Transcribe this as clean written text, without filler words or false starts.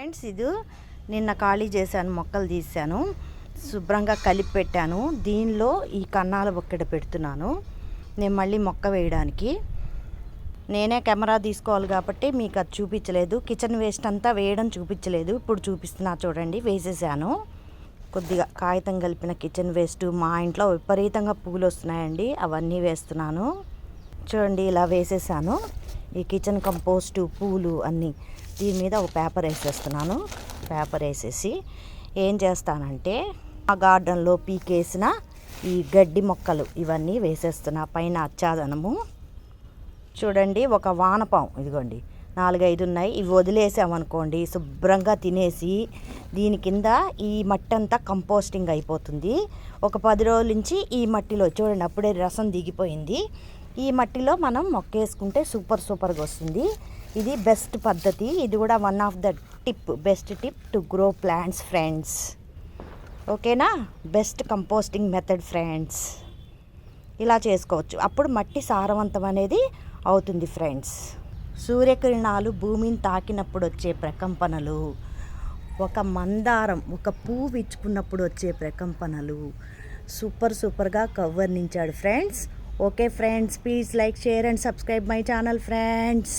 Friends, ఇది నిన్న ఖాళీ చేశాను, మొక్కలు తీసాను, శుభ్రంగా కలిపి పెట్టాను. దీనిలో ఈ కన్నాల బొక్కెడ పెడుతున్నాను నేను మళ్ళీ మొక్క వేయడానికి. నేనే కెమెరా తీసుకోవాలి కాబట్టి మీకు అది చూపించలేదు. కిచెన్ వేస్ట్ అంతా వేయడం చూపించలేదు. ఇప్పుడు చూపిస్తున్నా చూడండి. వేసేసాను కొద్దిగా కాగితం కలిపిన కిచెన్ వేస్ట్. మా ఇంట్లో విపరీతంగా పూలు వస్తున్నాయండి, అవన్నీ వేస్తున్నాను. చూడండి, ఇలా వేసేసాను. ఈ కిచెన్ కంపోస్టు పూలు అన్నీ దీని మీద ఒక పేపర్ వేసేస్తున్నాను. పేపర్ వేసేసి ఏం చేస్తానంటే ఆ గార్డెన్లో పీకేసిన ఈ గడ్డి మొక్కలు ఇవన్నీ వేసేస్తున్నా. పైన ఆచ్ఛాదనము చూడండి, ఒక వానపాం ఇదిగోండి 4-5 ఉన్నాయి. ఇవి వదిలేసామనుకోండి శుభ్రంగా తినేసి దీని కింద ఈ మట్టి అంతా కంపోస్టింగ్ అయిపోతుంది. ఒక 10 రోజుల నుంచి ఈ మట్టిలో చూడండి, అప్పుడే రసం దిగిపోయింది. ఈ మట్టిలో మనం మొక్క వేసుకుంటే సూపర్గా వస్తుంది. ఇది బెస్ట్ పద్ధతి. ఇది కూడా one of the best tip to grow plants friends. ఓకేనా? Best composting method friends. ఇలా చేసుకోవచ్చు, అప్పుడు మట్టి సారవంతం అనేది అవుతుంది ఫ్రెండ్స్. సూర్యకిరణాలు భూమిని తాకినప్పుడు వచ్చే ప్రకంపనలు, ఒక మందారం ఒక పువ్వు ఇచ్చుకున్నప్పుడు వచ్చే ప్రకంపనలు సూపర్గా వర్ణించాడు friends. Okay friends, please like, share and subscribe my channel friends.